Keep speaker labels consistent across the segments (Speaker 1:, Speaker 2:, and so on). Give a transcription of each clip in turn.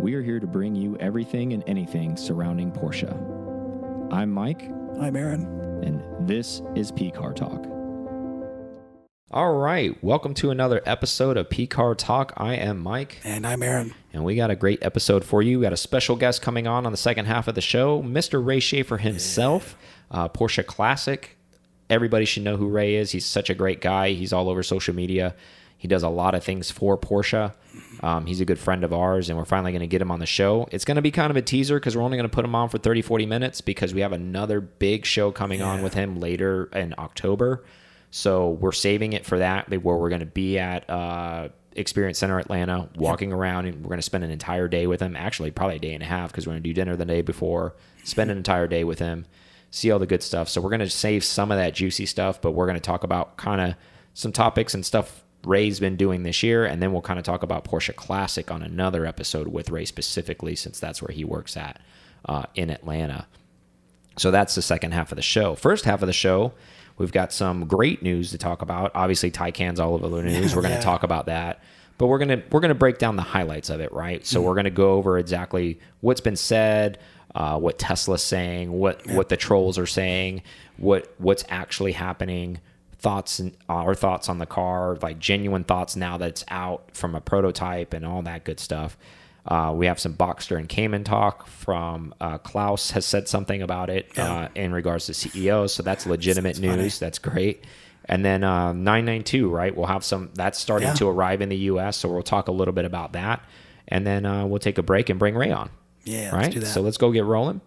Speaker 1: we are here to bring you everything and anything surrounding Porsche. I'm Mike.
Speaker 2: I'm Aaron.
Speaker 1: And this is P-Car Talk.
Speaker 3: All right, welcome to another episode of P-Car Talk. I am Mike.
Speaker 2: And I'm Aaron.
Speaker 3: And we got a great episode for you. We got a special guest coming on the second half of the show, Mr. Ray Shaffer himself, Porsche Classic. Everybody should know who Ray is. He's such a great guy. He's all over social media. He does a lot of things for Porsche. He's a good friend of ours, and we're finally going to get him on the show. It's going to be kind of a teaser because we're only going to put him on for 30, 40 minutes because we have another big show coming on with him later in October. So we're saving it for that, where we're going to be at Experience Center Atlanta, walking around, and we're going to spend an entire day with him. Actually, probably a day and a half because we're going to do dinner the day before, spend an entire day with him, see all the good stuff. So we're going to save some of that juicy stuff, but we're going to talk about kind of some topics and stuff Ray's been doing this year, and then we'll kind of talk about Porsche Classic on another episode with Ray specifically, since that's where he works at in Atlanta. So that's the second half of the show. First half of the show, we've got some great news to talk about. Obviously, Taycan's all over the news. We're going to talk about that, but we're going to break down the highlights of it, right? So we're going to go over exactly what's been said, what Tesla's saying, what the trolls are saying, what's actually happening. Our thoughts on the car, like genuine thoughts now that it's out from a prototype and all that good stuff. We have some Boxster and Cayman talk from Klaus has said something about it in regards to CEOs. So that's legitimate news. That's great. And then 992, right? We'll have some that's starting to arrive in the U.S. So we'll talk a little bit about that. And then we'll take a break and bring Ray on.
Speaker 2: Yeah,
Speaker 3: right?
Speaker 2: Let's do that.
Speaker 3: So let's go get rolling.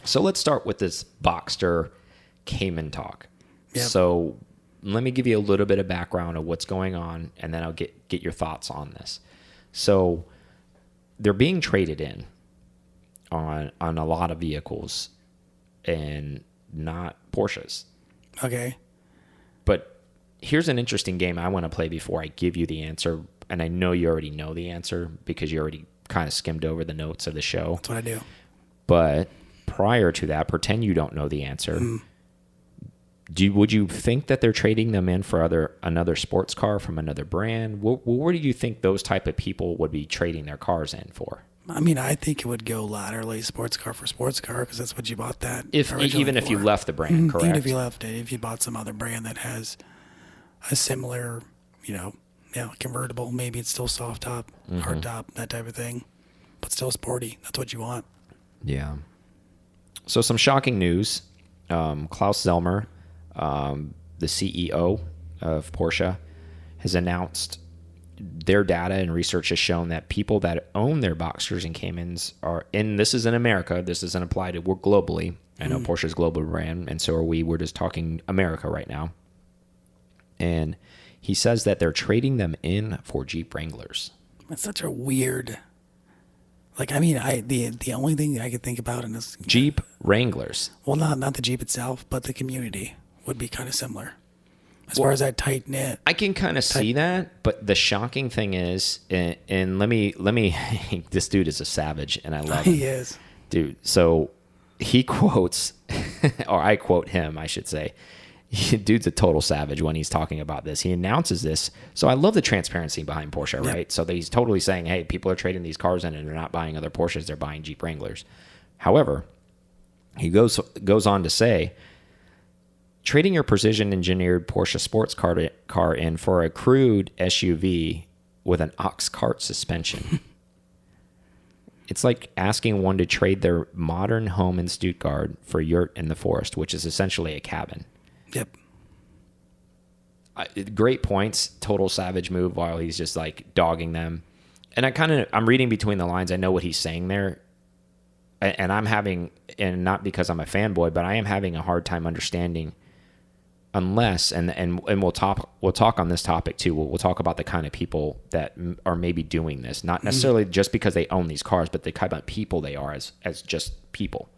Speaker 3: So let's start with this Boxster Cayman talk. Yep. So let me give you a little bit of background of what's going on, and then I'll get your thoughts on this. So they're being traded in on a lot of vehicles and not Porsches.
Speaker 2: Okay.
Speaker 3: But here's an interesting game I want to play before I give you the answer, and I know you already know the answer because you already kind of skimmed over the notes of the show.
Speaker 2: That's what I do.
Speaker 3: But prior to that, pretend you don't know the answer. Would you think that they're trading them in for another sports car from another brand? Where do you think those type of people would be trading their cars in for?
Speaker 2: I mean, I think it would go laterally, sports car for sports car, because that's what you bought that.
Speaker 3: Even if you left the brand, correct?
Speaker 2: Even if you left it, if you bought some other brand that has a similar, convertible, maybe it's still soft top, hard top, that type of thing, but still sporty. That's what you want.
Speaker 3: Yeah. So some shocking news. Klaus Zellmer, the CEO of Porsche, has announced their data and research has shown that people that own their Boxsters and Caymans this is in America, this doesn't apply to globally. I know Porsche's global brand, and so are we. We're just talking America right now. And he says that they're trading them in for Jeep Wranglers.
Speaker 2: That's such a weird... the only thing I could think about in this...
Speaker 3: Jeep Wranglers.
Speaker 2: Well, not the Jeep itself, but the community would be kind of similar. As far as that tight knit.
Speaker 3: I can kind of see that, but the shocking thing is, and let me, this dude is a savage, and I love him.
Speaker 2: He is.
Speaker 3: Dude, so he quotes, or I quote him, I should say. Dude's a total savage when he's talking about this. He announces this. So I love the transparency behind Porsche, right? So he's totally saying, hey, people are trading these cars in and they're not buying other Porsches, they're buying Jeep Wranglers. However, he goes on to say, trading your precision-engineered Porsche sports car in for a crude SUV with an ox cart suspension. It's like asking one to trade their modern home in Stuttgart for a yurt in the forest, which is essentially a cabin.
Speaker 2: Yep.
Speaker 3: Great points. Total savage move while he's just like dogging them. And I'm reading between the lines. I know what he's saying there. And not because I'm a fanboy, but I am having a hard time understanding unless, and we'll talk on this topic too. We'll talk about the kind of people that are maybe doing this, not necessarily just because they own these cars, but the kind of people they are as just people.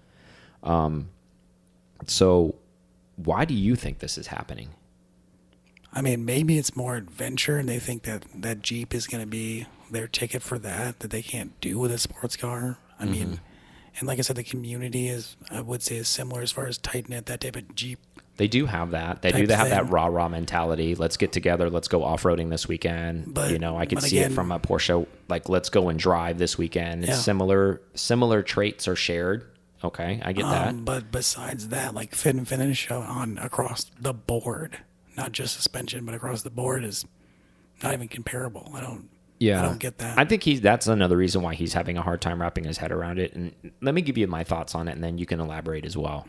Speaker 3: So why do you think this is happening?
Speaker 2: I mean, maybe it's more adventure, and they think that Jeep is going to be their ticket for that they can't do with a sports car. I mean, and like I said, the community is, I would say, is similar as far as tight knit, that type of Jeep
Speaker 3: They do have that. They do have that rah-rah mentality. Let's get together. Let's go off-roading this weekend. But, I could see it from a Porsche, like, let's go and drive this weekend. It's similar traits are shared. Okay, I get that.
Speaker 2: But besides that, like, fit and finish on across the board, not just suspension, but across the board is not even comparable. I don't get that.
Speaker 3: I think that's another reason why he's having a hard time wrapping his head around it. And let me give you my thoughts on it, and then you can elaborate as well.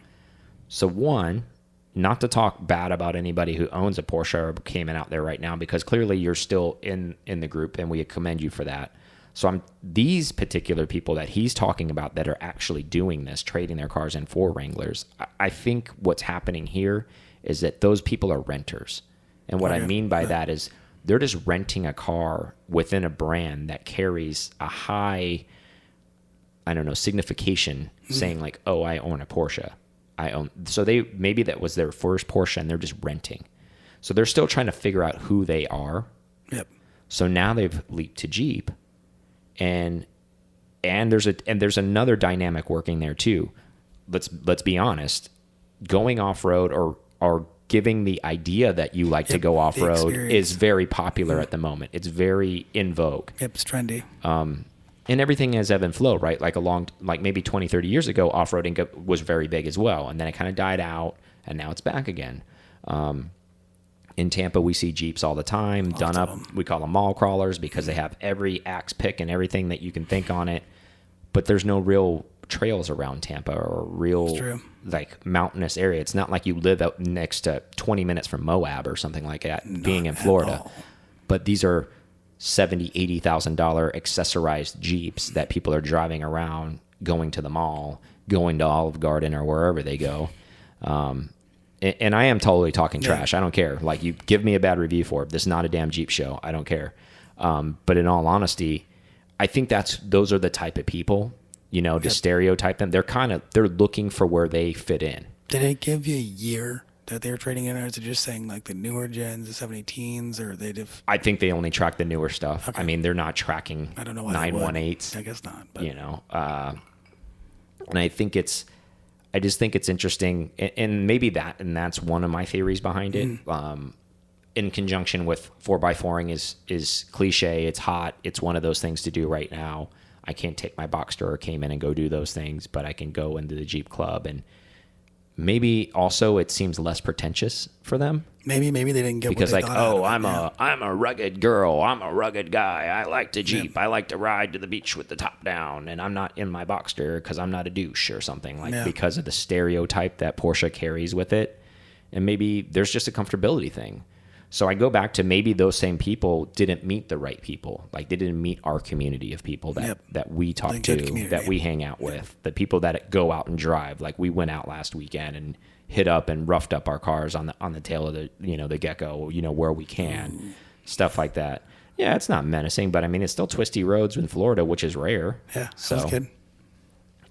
Speaker 3: So one, not to talk bad about anybody who owns a Porsche or Cayman out there right now, because clearly you're still in the group, and we commend you for that. So these particular people that he's talking about that are actually doing this, trading their cars in for Wranglers, I think what's happening here is that those people are renters. And what I mean by that is they're just renting a car within a brand that carries a high, signification, saying like, oh, I own a Porsche. So maybe that was their first Porsche and they're just renting. So they're still trying to figure out who they are.
Speaker 2: Yep.
Speaker 3: So now they've leaped to Jeep, and there's another dynamic working there too. Let's be honest. Going off road or giving the idea that you like to go off road is very popular at the moment. It's very in vogue.
Speaker 2: Yep, it's trendy.
Speaker 3: And everything has ebb and flow, right? Like maybe 20, 30 years ago, off-roading was very big as well. And then it kind of died out, and now it's back again. In Tampa, we see Jeeps all the time, done up. We call them mall crawlers because they have every axe pick and everything that you can think on it. But there's no real trails around Tampa or real like mountainous area. It's not like you live out next to 20 minutes from Moab or something like that, being in Florida. But these are $70,000, $80,000 accessorized Jeeps that people are driving around, going to the mall, going to Olive Garden or wherever they go. And I am totally talking trash. I don't care. Like, you give me a bad review for it. This is not a damn Jeep show. I don't care. But in all honesty, I think those are the type of people, to stereotype them. They're looking for where they fit in.
Speaker 2: Did it give you a year that they're trading in, or is it just saying like the newer gens, the 718s, or
Speaker 3: I think they only track the newer stuff. Okay. I mean, they're not tracking 918s.
Speaker 2: I guess not. But.
Speaker 3: And I just think it's interesting, and maybe that's one of my theories behind it. In conjunction with 4x4ing is cliche. It's hot. It's one of those things to do right now. I can't take my Boxster or Cayman and go do those things, but I can go into the Jeep Club, and maybe also it seems less pretentious for them.
Speaker 2: Maybe they didn't get
Speaker 3: because
Speaker 2: what they thought
Speaker 3: I'm a rugged girl. I'm a rugged guy. I like to Jeep. I like to ride to the beach with the top down, and I'm not in my Boxster because I'm not a douche or something because of the stereotype that Porsche carries with it. And maybe there's just a comfortability thing. So I go back to maybe those same people didn't meet the right people. Like, they didn't meet our community of people that we talk to, that we hang out with, the people that go out and drive. Like, we went out last weekend and hit up and roughed up our cars on the tail of the Gecko, where we can, stuff like that. Yeah, it's not menacing, but I mean, it's still twisty roads in Florida, which is rare.
Speaker 2: Yeah, so I was kidding.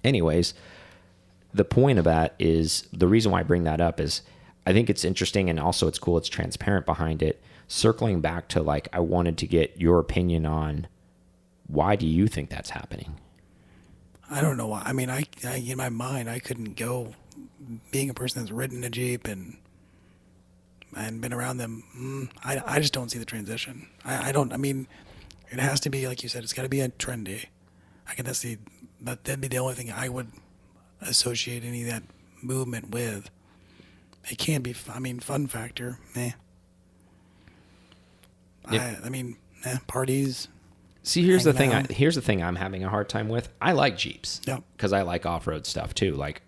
Speaker 3: Anyways, the point of that is, the reason why I bring that up is, I think it's interesting, and also it's cool. It's transparent behind it. Circling back to, like, I wanted to get your opinion on, why do you think that's happening?
Speaker 2: I don't know why. I mean, I in my mind, I couldn't go, being a person that's ridden a Jeep and been around them. I just don't see the transition. I don't. I mean, it has to be, like you said, it's got to be a trendy. That'd be the only thing I would associate any of that movement with. It can't be. I mean, fun factor. Yep. Parties.
Speaker 3: See, here's the thing. Here's the thing I'm having a hard time with. I like Jeeps.
Speaker 2: Yep.
Speaker 3: Because I like off-road stuff too. Like,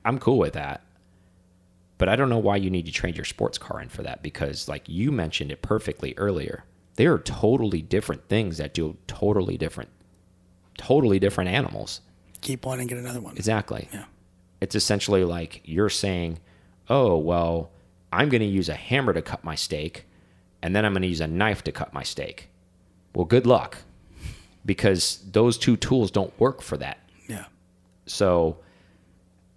Speaker 3: I'm cool with that. But I don't know why you need to trade your sports car in for that, because, like you mentioned it perfectly earlier, they are totally different things that do totally different animals.
Speaker 2: Keep one and get another one.
Speaker 3: Exactly.
Speaker 2: Yeah.
Speaker 3: It's essentially like you're saying, oh, well, I'm going to use a hammer to cut my steak, and then I'm going to use a knife to cut my steak. Well, good luck, because those two tools don't work for that.
Speaker 2: Yeah.
Speaker 3: So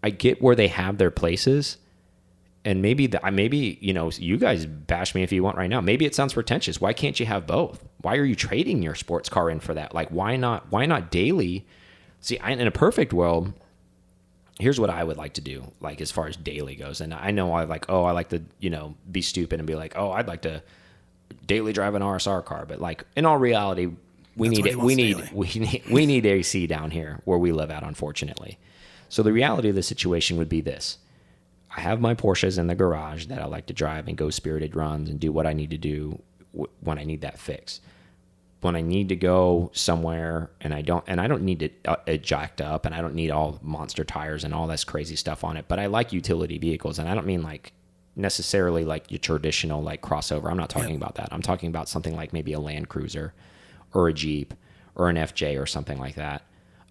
Speaker 3: I get where they have their places, and maybe you guys bash me if you want right now. Maybe it sounds pretentious. Why can't you have both? Why are you trading your sports car in for that? Like, why not daily? See, in a perfect world, here's what I would like to do, like as far as daily goes. And I know I like to, be stupid and be like, oh, I'd like to daily drive an RSR car. But like in all reality, we need AC down here where we live at, unfortunately. So the reality of the situation would be this. I have my Porsches in the garage that I like to drive and go spirited runs and do what I need to do when I need that fix. When I need to go somewhere and I don't need it jacked up and I don't need all monster tires and all this crazy stuff on it, but I like utility vehicles, and I don't mean like necessarily like your traditional like crossover. I'm not talking about that. I'm talking about something like maybe a Land Cruiser or a Jeep or an FJ or something like that.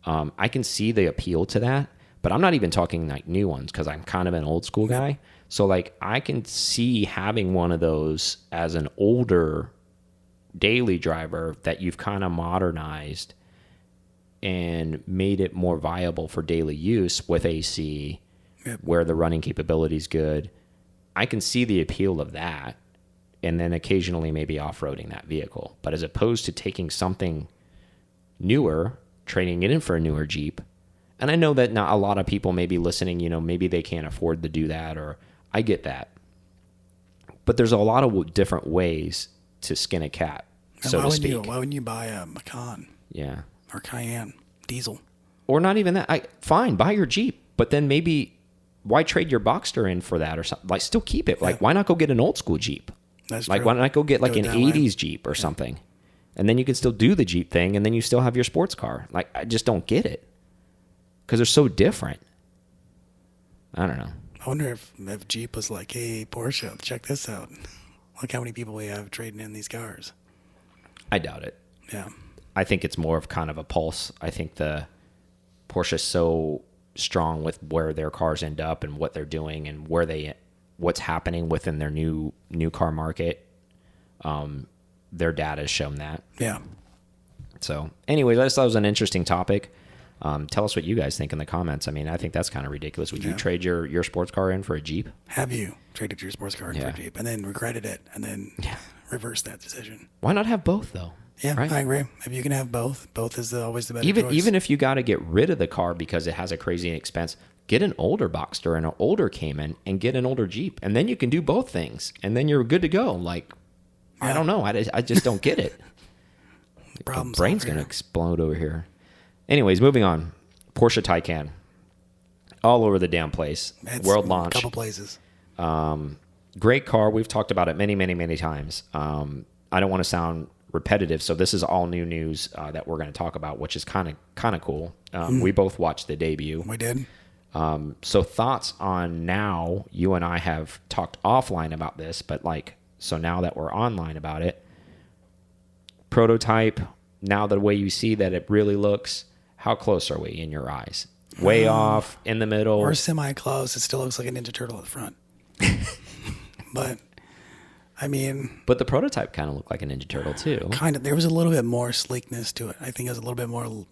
Speaker 3: I can see the appeal to that, but I'm not even talking like new ones because I'm kind of an old school guy. So like I can see having one of those as an older daily driver that you've kind of modernized and made it more viable for daily use with AC, where the running capability is good. I can see the appeal of that, and then occasionally maybe off-roading that vehicle. But as opposed to taking something newer, trading it in for a newer Jeep, and I know that not a lot of people may be listening, maybe they can't afford to do that, or I get that. But there's a lot of different ways to skin a cat, so to speak.
Speaker 2: Why wouldn't you buy a Macan?
Speaker 3: Yeah.
Speaker 2: Or Cayenne diesel?
Speaker 3: Or not even that. Fine, buy your Jeep, but then maybe why trade your Boxster in for that or something? Like, still keep it. Like, why not go get an old school Jeep?
Speaker 2: That's
Speaker 3: like,
Speaker 2: true.
Speaker 3: why not go get like an 80s
Speaker 2: way.
Speaker 3: Jeep or something? And then you can still do the Jeep thing, and then you still have your sports car. Like, I just don't get it because they're so different. I don't know.
Speaker 2: I wonder if Jeep was like, hey, Porsche, check this out. Look how many people we have trading in these cars.
Speaker 3: I doubt it.
Speaker 2: Yeah.
Speaker 3: I think it's more of kind of a pulse. I think the Porsche's so strong with where their cars end up and what they're doing and what's happening within their new car market. Their data has shown that.
Speaker 2: Yeah.
Speaker 3: So anyway, I just thought it was an interesting topic. Tell us what you guys think in the comments. I mean, I think that's kind of ridiculous. Would you trade your sports car in for a Jeep?
Speaker 2: Have you traded your sports car in for a Jeep and then regretted it and then reversed that decision?
Speaker 3: Why not have both though?
Speaker 2: Yeah,
Speaker 3: right?
Speaker 2: I agree. If you can have both is always the better choice.
Speaker 3: Even if you got to get rid of the car because it has a crazy expense, get an older Boxster and an older Cayman and get an older Jeep, and then you can do both things, and then you're good to go. Like, I don't know. I just don't get it. My brain's going to explode over here. Anyways, moving on. Porsche Taycan. All over the damn place. World launch.
Speaker 2: A couple places.
Speaker 3: Great car. We've talked about it many, many, many times. I don't want to sound repetitive, so this is all new news that we're going to talk about, which is kind of cool. We both watched the debut.
Speaker 2: We did.
Speaker 3: So thoughts on now, you and I have talked offline about this, but so now that we're online about it, prototype, now the way you see that it really looks, how close are we in your eyes? Way off, in the middle?
Speaker 2: We're semi-close. It still looks like a Ninja Turtle at the front. But, I mean...
Speaker 3: But the prototype kind of looked like a Ninja Turtle, too.
Speaker 2: Kind of. There was a little bit more sleekness to it. I think it was a little bit more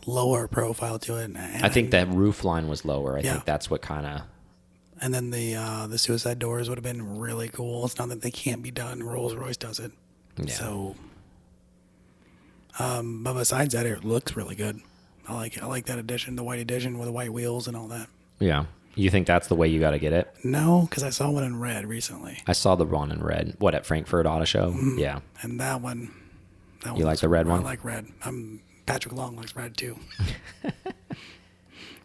Speaker 2: lower profile to it. And
Speaker 3: I think that roof line was lower. I think that's what kind of...
Speaker 2: And then the suicide doors would have been really cool. It's not that they can't be done. Rolls-Royce does it. Yeah. So... but besides that, it looks really good. I like that edition, the white edition with the white wheels and all that.
Speaker 3: Yeah. You think that's the way you got to get it?
Speaker 2: No, because I saw one in red recently.
Speaker 3: I saw the one in red. What, at Frankfurt Auto Show? Mm-hmm. Yeah.
Speaker 2: And that one.
Speaker 3: You like the red one?
Speaker 2: I like red. Patrick Long likes red too.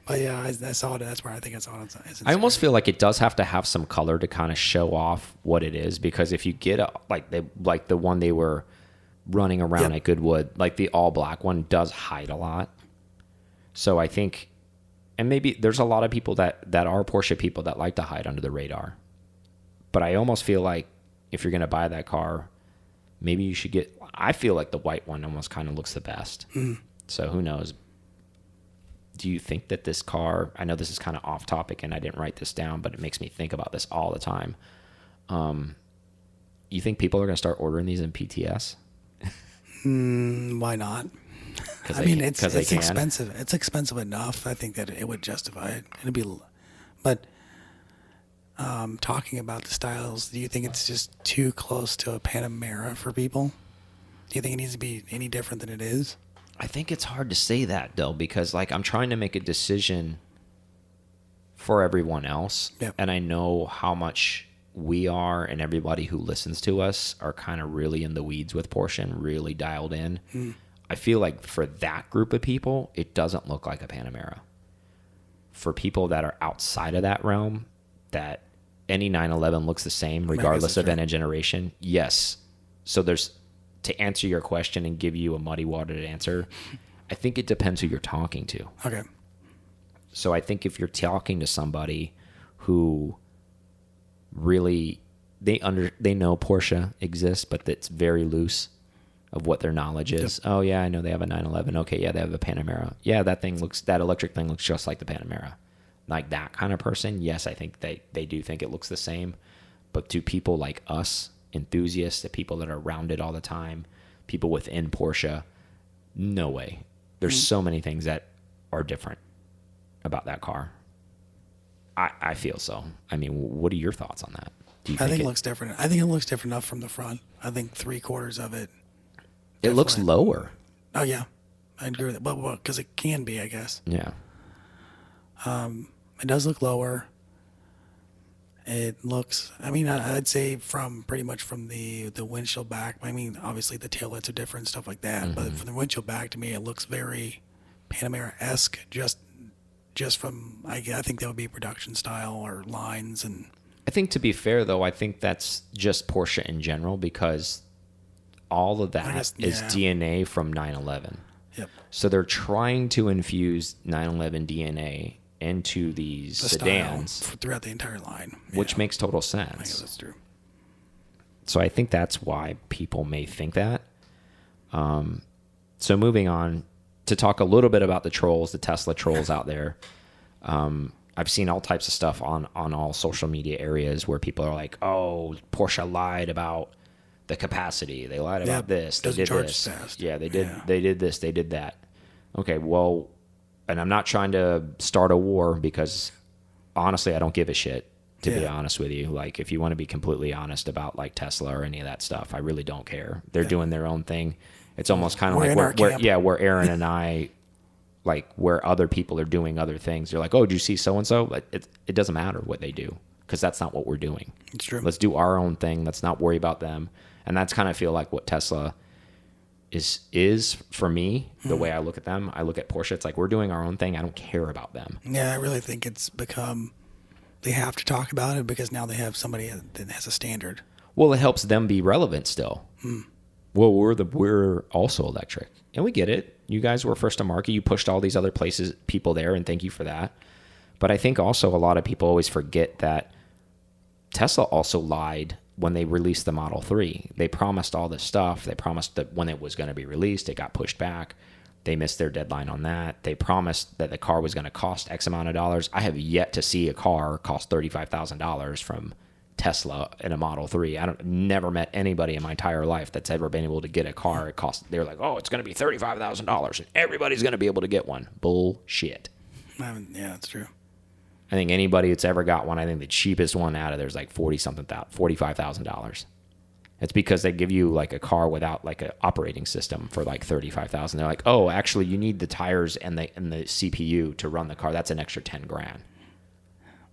Speaker 2: But yeah, I saw it. That's where I think I saw it.
Speaker 3: I almost feel like it does have to have some color to kind of show off what it is, because if you get like the one they were running around at Goodwood, like the all black one does hide a lot. So I think, and maybe there's a lot of people that are Porsche people that like to hide under the radar. But I almost feel like if you're going to buy that car, maybe you should get, I feel like the white one almost kind of looks the best. Mm. So who knows? Do you think that this car, I know this is kind of off topic and I didn't write this down, but it makes me think about this all the time. You think people are going to start ordering these in PTS?
Speaker 2: Why not? I mean, it's expensive. It's expensive enough. I think that it would justify it. It'd be, but talking about the styles, do you think it's just too close to a Panamera for people? Do you think it needs to be any different than it is?
Speaker 3: I think it's hard to say that though, because like I'm trying to make a decision for everyone else.
Speaker 2: Yep.
Speaker 3: And I know how much we are and everybody who listens to us are kind of really in the weeds with Porsche and really dialed in. I feel like for that group of people, it doesn't look like a Panamera. For people that are outside of that realm, that any 911 looks the same regardless of any generation, yes. So there's, to answer your question and give you a muddy watered answer, I think it depends who you're talking to.
Speaker 2: Okay.
Speaker 3: So I think if you're talking to somebody who really they know Porsche exists, but it's very loose of what their knowledge is. Yep. Oh yeah, I know they have a 911. Okay, yeah, they have a Panamera. Yeah, that electric thing looks just like the Panamera. Like that kind of person, yes, I think they do think it looks the same. But to people like us, enthusiasts, the people that are around it all the time, people within Porsche, no way. There's so many things that are different about that car. I feel so. I mean, what are your thoughts on that? Do you
Speaker 2: I think it looks different. I think it looks different enough from the front. I think 3/4 of it.
Speaker 3: It looks lower.
Speaker 2: Oh yeah, I agree with it. But because it can be, I guess.
Speaker 3: Yeah.
Speaker 2: It does look lower. It looks. I mean, I'd say pretty much from the windshield back. I mean, obviously the taillights are different, stuff like that. But from the windshield back, to me, it looks very Panamera-esque. Just from, I think that would be production style or lines. And
Speaker 3: I think, to be fair, though, I think that's just Porsche in general, because all of that is DNA from 911.
Speaker 2: Yep.
Speaker 3: So they're trying to infuse 911 DNA into these sedans
Speaker 2: throughout the entire line,
Speaker 3: which makes total sense.
Speaker 2: I guess that's true.
Speaker 3: So I think that's why people may think that. So moving on to talk a little bit about the trolls, the Tesla trolls out there. I've seen all types of stuff on all social media areas where people are like, "Oh, Porsche lied about the capacity. They lied about this. They did this.
Speaker 2: Fast.
Speaker 3: Yeah, they did. Yeah. They did this. They did that." Okay, well, and I'm not trying to start a war, because honestly, I don't give a shit, to be honest with you. Like, if you want to be completely honest about like Tesla or any of that stuff, I really don't care. They're doing their own thing. It's almost kind of like where Aaron and I, like, where other people are doing other things. They're like, "Oh, did you see so and so?" It doesn't matter what they do, because that's not what we're doing.
Speaker 2: It's true.
Speaker 3: Let's do our own thing. Let's not worry about them. And that's kind of feel like what Tesla is for me. The way I look at them, I look at Porsche. It's like, we're doing our own thing. I don't care about them.
Speaker 2: Yeah, I really think it's become, they have to talk about it because now they have somebody that has a standard.
Speaker 3: Well, it helps them be relevant still. Well, we're also electric, and we get it. You guys were first to market. You pushed all these other people there, and thank you for that. But I think also a lot of people always forget that Tesla also lied when they released the Model 3. They promised all this stuff. They promised that when it was going to be released, it got pushed back. They missed their deadline on that. They promised that the car was going to cost X amount of dollars. I have yet to see a car cost $35,000 from Tesla in a Model 3. Never met anybody in my entire life that's ever been able to get a car. They're like, "Oh, it's going to be $35,000 and everybody's going to be able to get one." Bullshit.
Speaker 2: Yeah, that's true.
Speaker 3: I think anybody that's ever got one, I think the cheapest one out of there is like $45,000. It's because they give you like a car without like an operating system for like $35,000. They're like, "Oh, actually, you need the tires and the CPU to run the car. That's an extra $10,000."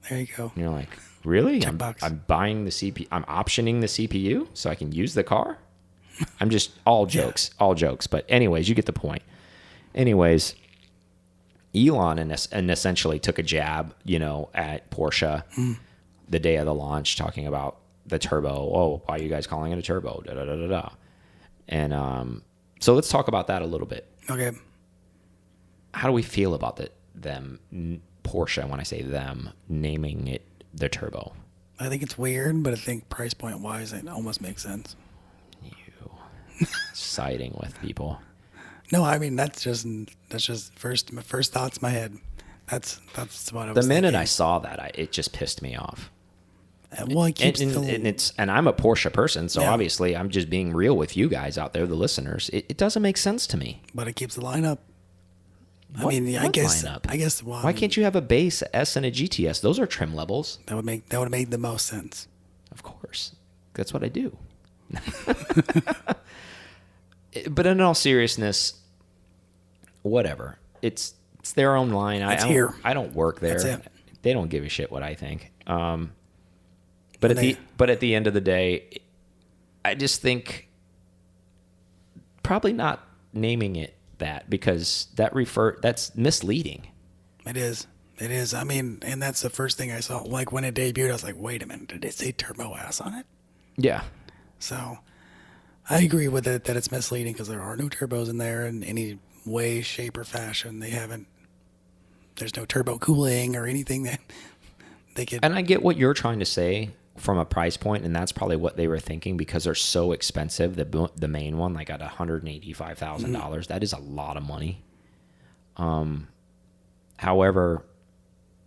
Speaker 2: There you go.
Speaker 3: And you're like, "Really?
Speaker 2: $10.
Speaker 3: I'm buying the CPU. I'm optioning the CPU so I can use the car." I'm just all jokes. But anyways, you get the point. Anyways, Elon and essentially took a jab, at Porsche the day of the launch, talking about the turbo. "Oh, why are you guys calling it a turbo? Da da da da da." And so let's talk about that a little bit.
Speaker 2: Okay.
Speaker 3: How do we feel about them, Porsche, when I say them, naming it the turbo?
Speaker 2: I think it's weird, but I think price point wise, it almost makes sense.
Speaker 3: You siding with people.
Speaker 2: No, I mean that's just my first thoughts in my head. That's what I was.
Speaker 3: The minute
Speaker 2: thinking.
Speaker 3: I saw that, it just pissed me off.
Speaker 2: Well, it keeps
Speaker 3: and I'm a Porsche person, so obviously I'm just being real with you guys out there, the listeners. It doesn't make sense to me.
Speaker 2: But it keeps the line up. I guess.
Speaker 3: Why can't you have a base S and a GTS? Those are trim levels.
Speaker 2: That would have made the most sense.
Speaker 3: Of course, that's what I do. But in all seriousness, whatever. It's their own line. I don't work there.
Speaker 2: That's it.
Speaker 3: They don't give a shit what I think. But
Speaker 2: And
Speaker 3: at the end of the day, I just think probably not naming it that, because that's misleading.
Speaker 2: It is. It is. I mean, and that's the first thing I saw. Like when it debuted, I was like, wait a minute, did it say Turbo S on it?
Speaker 3: Yeah.
Speaker 2: So I agree with it that it's misleading because there are no turbos in there in any way, shape, or fashion. There's no turbo cooling or anything that they could.
Speaker 3: And I get what you're trying to say from a price point, and that's probably what they were thinking, because they're so expensive. The main one, like at $185,000, that is a lot of money. However,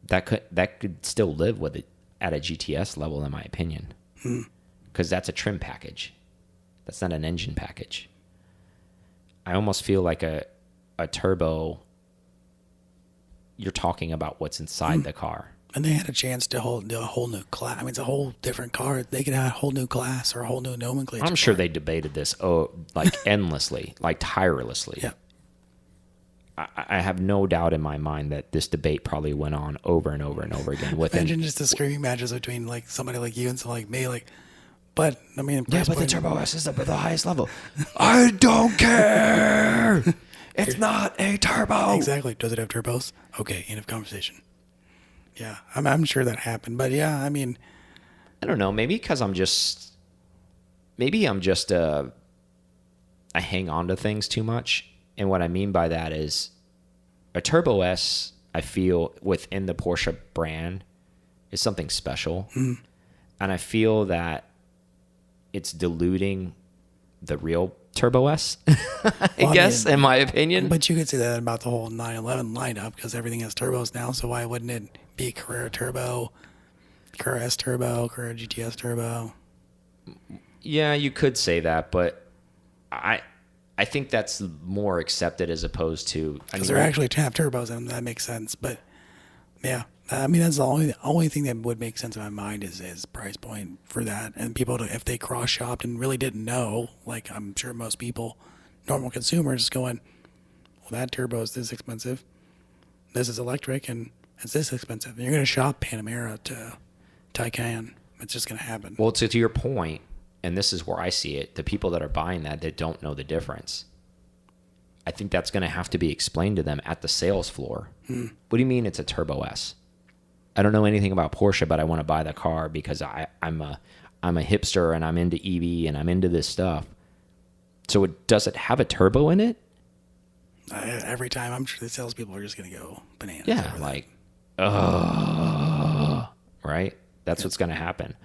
Speaker 3: that could still live with it at a GTS level, in my opinion, because that's a trim package. That's not an engine package. I almost feel like a turbo. You're talking about what's inside the car.
Speaker 2: And they had a chance to do a whole new class. I mean, it's a whole different car. They could have a whole new class or a whole new nomenclature.
Speaker 3: I'm sure they debated this like endlessly, like tirelessly.
Speaker 2: Yeah.
Speaker 3: I have no doubt in my mind that this debate probably went on over and over and over again.
Speaker 2: Imagine just the screaming matches between like somebody like you and somebody like me. Like, but I mean,
Speaker 3: yeah, but the Turbo S is up at the highest level. I don't care. It's not a turbo.
Speaker 2: Exactly. Does it have turbos? Okay, end of conversation. Yeah, I'm sure that happened, but yeah, I mean,
Speaker 3: I don't know. Maybe because I'm just I hang on to things too much. And what I mean by that is a Turbo S, I feel, within the Porsche brand is something special. And I feel that it's diluting the real Turbo S, I guess, in my opinion.
Speaker 2: But you could say that about the whole 911 lineup because everything has turbos now. So why wouldn't it be Carrera Turbo, Carrera S Turbo, Carrera GTS Turbo?
Speaker 3: Yeah, you could say that, but I think that's more accepted as opposed to,
Speaker 2: because they're actually have turbos and that makes sense. But yeah, I mean that's the only thing that would make sense in my mind is price point for that, and people if they cross shopped and really didn't know, like I'm sure most people, normal consumers, going, well that turbo is this expensive, this is electric, and it's this expensive, and you're going to shop Panamera to Taycan. It's just going to happen.
Speaker 3: Well, to your point, and this is where I see it, the people that are buying that don't know the difference. I think that's going to have to be explained to them at the sales floor. What do you mean it's a Turbo S? I don't know anything about Porsche, but I want to buy the car because I'm a hipster and I'm into EV and I'm into this stuff. So does it have a turbo in it?
Speaker 2: Every time, I'm sure the salespeople are just going to go bananas.
Speaker 3: Yeah, like, right? That's what's going to happen.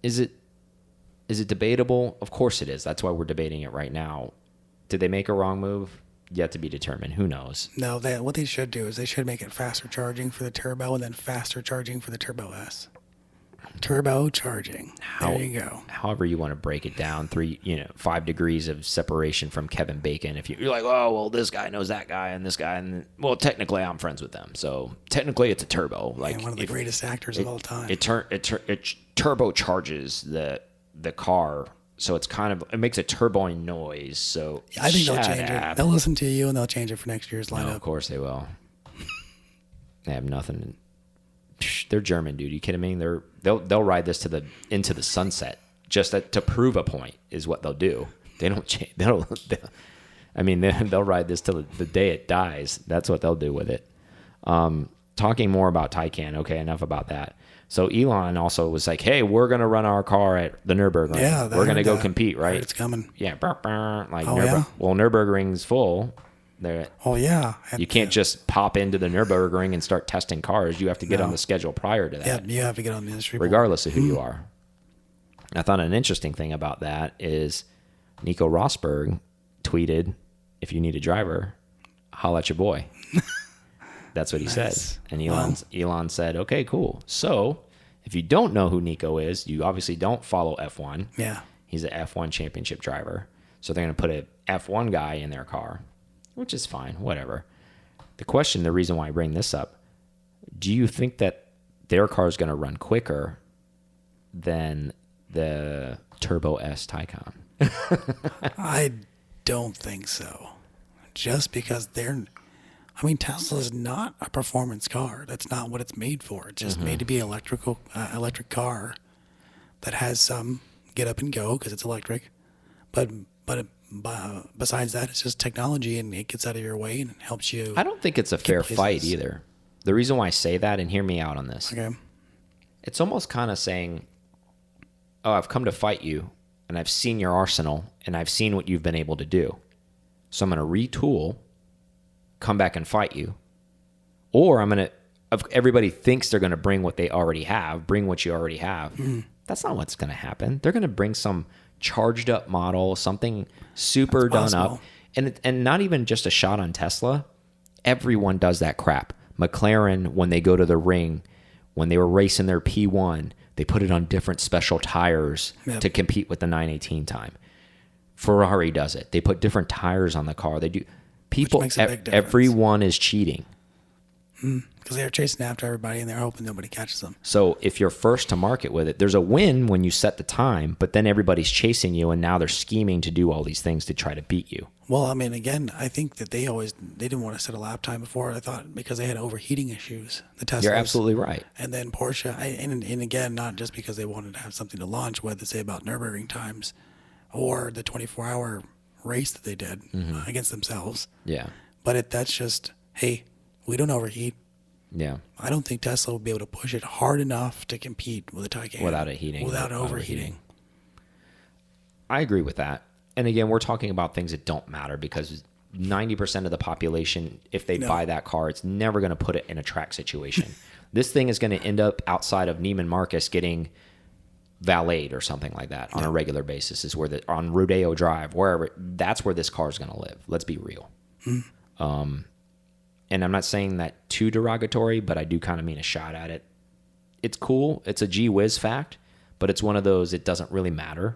Speaker 3: Is it debatable? Of course it is. That's why we're debating it right now. Did they make a wrong move? Yet to be determined. Who knows?
Speaker 2: No, what they should do is they should make it faster charging for the turbo and then faster charging for the Turbo S. Turbo charging. There you go.
Speaker 3: However you want to break it down, 5 degrees of separation from Kevin Bacon. If you're like, oh, well, this guy knows that guy and this guy, and well, technically I'm friends with them, so technically it's a turbo. Like
Speaker 2: one of the greatest actors of all time.
Speaker 3: It turbocharges the car, so it makes a turboing noise. So
Speaker 2: I think they'll change it. They'll listen to you and they'll change it for next year's lineup.
Speaker 3: No, of course they will. They have nothing. They're German, dude. You kidding me? They'll ride this into the sunset just to prove a point is what they'll do. They don't change. They'll ride this till the day it dies. That's what they'll do with it. Talking more about Taycan. Okay, enough about that. So Elon also was like, "Hey, we're gonna run our car at the Nürburgring.
Speaker 2: Yeah,
Speaker 3: we're gonna go compete, right?
Speaker 2: It's coming.
Speaker 3: Yeah, like
Speaker 2: yeah?
Speaker 3: Well, Nürburgring's full.
Speaker 2: Oh yeah.
Speaker 3: You can't just pop into the Nürburgring and start testing cars. You have to get on the schedule prior to that.
Speaker 2: Yeah, you have to get on the industry,
Speaker 3: regardless of who you are. I thought an interesting thing about that is Nico Rosberg tweeted, "If you need a driver, holla at your boy." That's what he said. And Elon said, "Okay, cool. So if you don't know who Nico is, you obviously don't follow F1.
Speaker 2: Yeah.
Speaker 3: He's an F1 championship driver. So they're going to put an F1 guy in their car, which is fine, whatever." The reason why I bring this up, do you think that their car is going to run quicker than the Turbo S Taycan?
Speaker 2: I don't think so. Just because I mean, Tesla is not a performance car. That's not what it's made for. It's just made to be electric car that has some get up and go because it's electric. But besides that, it's just technology, and it gets out of your way and helps you.
Speaker 3: I don't think it's a fair
Speaker 2: places.
Speaker 3: fight either. The reason why I say that, and hear me out on this,
Speaker 2: Okay.
Speaker 3: it's almost kind of saying, oh, I've come to fight you, and I've seen your arsenal, and I've seen what you've been able to do. So I'm going to retool, come back and fight you. Or I'm going to, everybody thinks they're going to bring what they already have, bring what you already have. That's not what's going to happen. They're going to bring some charged up model, something super done up. And not even just a shot on Tesla. Everyone does that crap. McLaren, when they go to the ring, when they were racing their P1, they put it on different special tires to compete with the 918 time. Ferrari does it. They put different tires on the car. They do. People, everyone is cheating.
Speaker 2: Because they're chasing after everybody, and they're hoping nobody catches them.
Speaker 3: So if you're first to market with it, there's a win when you set the time, but then everybody's chasing you, and now they're scheming to do all these things to try to beat you.
Speaker 2: Well, I mean, again, I think that they didn't want to set a lap time before. I thought because they had overheating issues. The Teslas.
Speaker 3: You're absolutely right.
Speaker 2: And then Porsche, and again, not just because they wanted to have something to launch, what they say about Nürburgring times, or the 24-hour race that they did against themselves.
Speaker 3: Yeah.
Speaker 2: But that's just, hey, we don't overheat.
Speaker 3: Yeah.
Speaker 2: I don't think Tesla will be able to push it hard enough to compete with a Taycan
Speaker 3: without it heating,
Speaker 2: without overheating.
Speaker 3: I agree with that. And again, we're talking about things that don't matter because 90% of the population, if they buy that car, it's never going to put it in a track situation. This thing is going to end up outside of Neiman Marcus getting valeted or something like that on a regular basis. Is where on Rodeo Drive, wherever, that's where this car is going to live. Let's be real. And I'm not saying that too derogatory, but I do kind of mean a shot at it. It's cool. It's a gee whiz fact, but it's one of those, it doesn't really matter.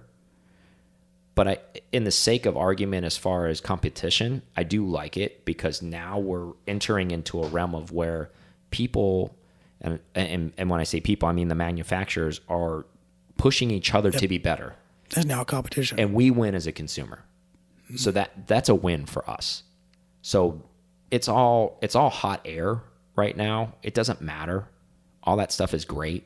Speaker 3: But in the sake of argument, as far as competition, I do like it because now we're entering into a realm of where people, and when I say people, I mean the manufacturers, are pushing each other to be better.
Speaker 2: There's now a competition.
Speaker 3: And we win as a consumer. So that's a win for us. So it's all hot air right now. It doesn't matter. All that stuff is great.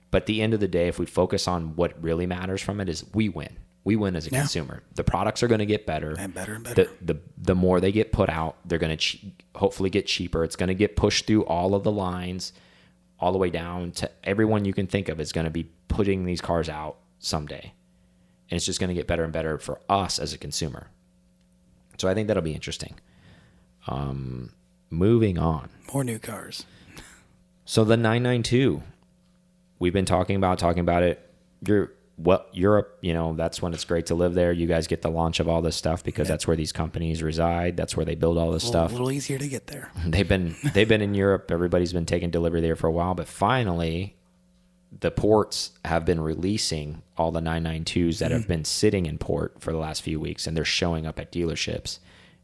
Speaker 3: But at the end of the day, if we focus on what really matters from it, is we win. We win as a consumer. The products are going to get better.
Speaker 2: And better and better.
Speaker 3: The more they get put out, they're going to hopefully get cheaper. It's going to get pushed through all of the lines, all the way down to everyone you can think of is going to be putting these cars out someday. And it's just going to get better and better for us as a consumer. So I think that'll be interesting. Moving on.
Speaker 2: More new cars.
Speaker 3: So the 992, we've been talking about it. Europe, that's when it's great to live there. You guys get the launch of all this stuff because that's where these companies reside. That's where they build all this stuff.
Speaker 2: A little easier to get there.
Speaker 3: They've been in Europe. Everybody's been taking delivery there for a while, but finally the ports have been releasing all the 992s that have been sitting in port for the last few weeks, and they're showing up at dealerships.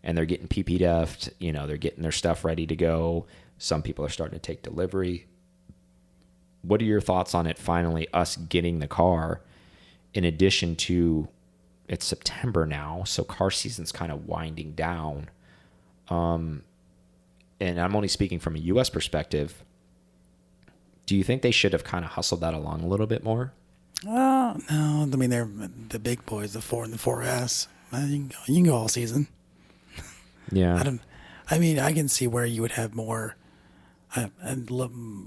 Speaker 3: And they're getting PPDF'd, they're getting their stuff ready to go. Some people are starting to take delivery. What are your thoughts on it finally, us getting the car, in addition to, it's September now, so car season's kind of winding down. And I'm only speaking from a U.S. perspective. Do you think they should have kind of hustled that along a little bit more?
Speaker 2: No. I mean, they're the big boys, the 4 and the 4S. You can go all season.
Speaker 3: Yeah.
Speaker 2: I can see where you would have more, and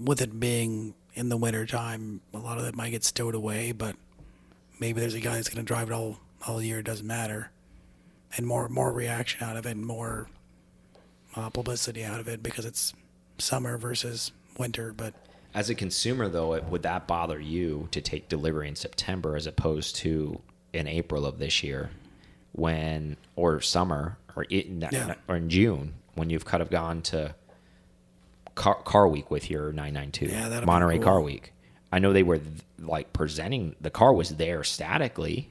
Speaker 2: with it being in the winter time, a lot of that might get stowed away, but maybe there's a guy that's going to drive it all year. It doesn't matter. And more reaction out of it, and more publicity out of it because it's summer versus winter. But
Speaker 3: as a consumer, though, would that bother you to take delivery in September as opposed to in April of this year, or summer, or in June, when you've kind of gone to car week with your 992, Monterey Car Week? I know they were presenting, the car was there statically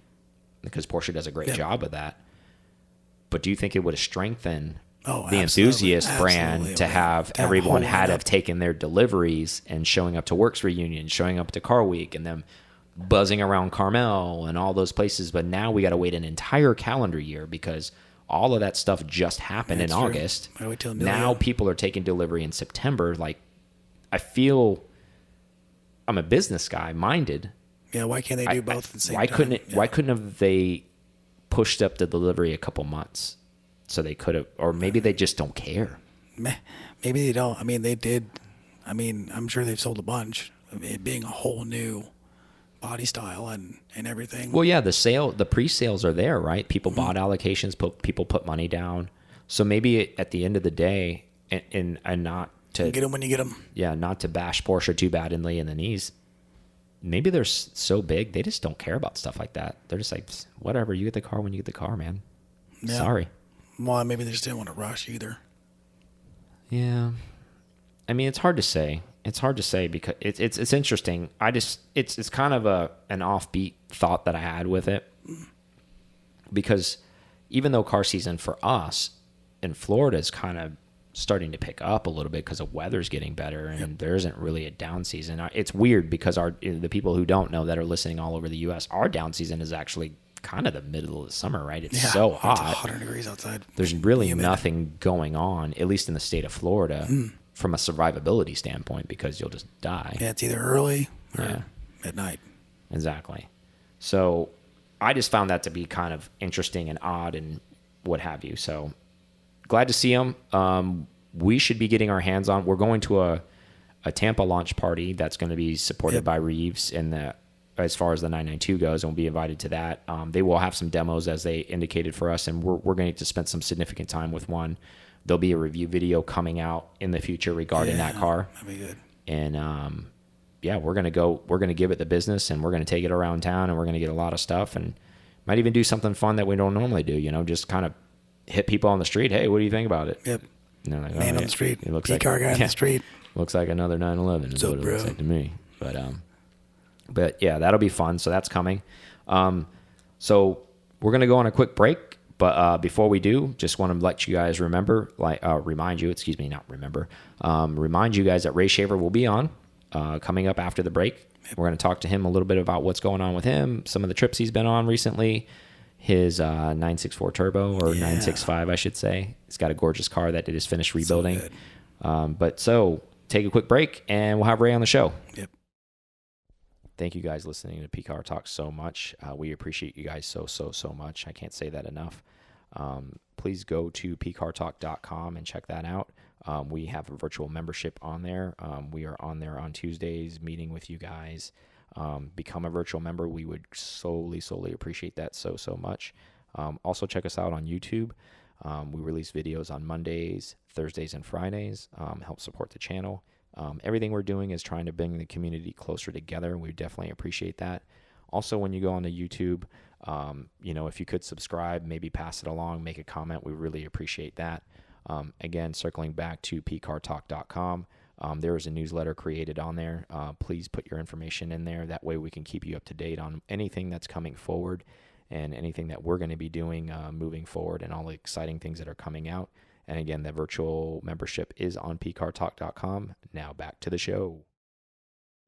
Speaker 3: because Porsche does a great job of that. But do you think it would have strengthened the enthusiast brand to have everyone have taken their deliveries and showing up to Works Reunion, showing up to Car Week, and them buzzing around Carmel and all those places? But now we got to wait an entire calendar year because all of that stuff just happened in
Speaker 2: That's true.
Speaker 3: August.
Speaker 2: Why wait till
Speaker 3: Now people are taking delivery in September. Like, I feel I'm a business guy minded.
Speaker 2: Yeah, why can't they do both at the same
Speaker 3: why
Speaker 2: time?
Speaker 3: couldn't it? Yeah. Why couldn't have they pushed up the delivery a couple months? So they could have, or maybe they just don't care.
Speaker 2: Maybe they don't. I mean, they did. I mean, I'm sure they've sold a bunch. It being a whole new body style and everything.
Speaker 3: Well, yeah, the pre-sales are there, right? People bought allocations, people put money down. So maybe at the end of the day, and not to
Speaker 2: get them when you get them.
Speaker 3: Yeah, not to bash Porsche too badly in the knees. Maybe they're so big, they just don't care about stuff like that. They're just like, whatever, you get the car when you get the car, man. Yeah. Sorry.
Speaker 2: Well, maybe they just didn't want to rush either.
Speaker 3: Yeah. I mean, it's hard to say. It's hard to say because it's interesting. It's kind of an offbeat thought that I had with it, because even though car season for us in Florida is kind of starting to pick up a little bit because the weather's getting better and there isn't really a down season. It's weird because the people who don't know that are listening all over the U.S., our down season is actually kind of the middle of the summer, right? It's so hot.
Speaker 2: It's 100 degrees outside.
Speaker 3: There's really nothing going on, at least in the state of Florida, from a survivability standpoint, because you'll just die.
Speaker 2: Yeah, it's either early or at night.
Speaker 3: Exactly. So I just found that to be kind of interesting and odd and what have you. So glad to see them. We should be getting our hands on. We're going to a Tampa launch party that's going to be supported by Reeves as far as the 992 goes, and we'll be invited to that. They will have some demos as they indicated for us, and we're going to spend some significant time with one. There'll be a review video coming out in the future regarding that car.
Speaker 2: That'd be good.
Speaker 3: And we're going to give it the business, and we're going to take it around town, and we're going to get a lot of stuff, and might even do something fun that we don't normally do, just kind of hit people on the street. Hey, what do you think about it?
Speaker 2: Yep.
Speaker 3: And they're like,
Speaker 2: man on the street.
Speaker 3: It looks
Speaker 2: car guy on the street.
Speaker 3: Looks like another 911 is what it looks like to me. But yeah, that'll be fun. So that's coming. So we're going to go on a quick break. But before we do, just want to let you guys remind you guys that Ray Shaffer will be on coming up after the break. We're going to talk to him a little bit about what's going on with him, some of the trips he's been on recently, his 964 Turbo, or 965, I should say. He's got a gorgeous car that it is finished rebuilding. So take a quick break, and we'll have Ray on the show.
Speaker 2: Yep.
Speaker 3: Thank you guys listening to PCAR Talk so much. We appreciate you guys so much. I can't say that enough. Please go to pcartalk.com and check that out. We have a virtual membership on there. We are on there on Tuesdays meeting with you guys. Become a virtual member. We would solely appreciate that so much. Also check us out on YouTube. We release videos on Mondays, Thursdays, and Fridays. Help support the channel. Everything we're doing is trying to bring the community closer together. We definitely appreciate that. Also, when you go onto YouTube, if you could subscribe, maybe pass it along, make a comment, we really appreciate that. Again, circling back to pcartalk.com, there is a newsletter created on there. Please put your information in there. That way we can keep you up to date on anything that's coming forward and anything that we're going to be doing moving forward, and all the exciting things that are coming out. And again, the virtual membership is on pcartalk.com. Now back to the show.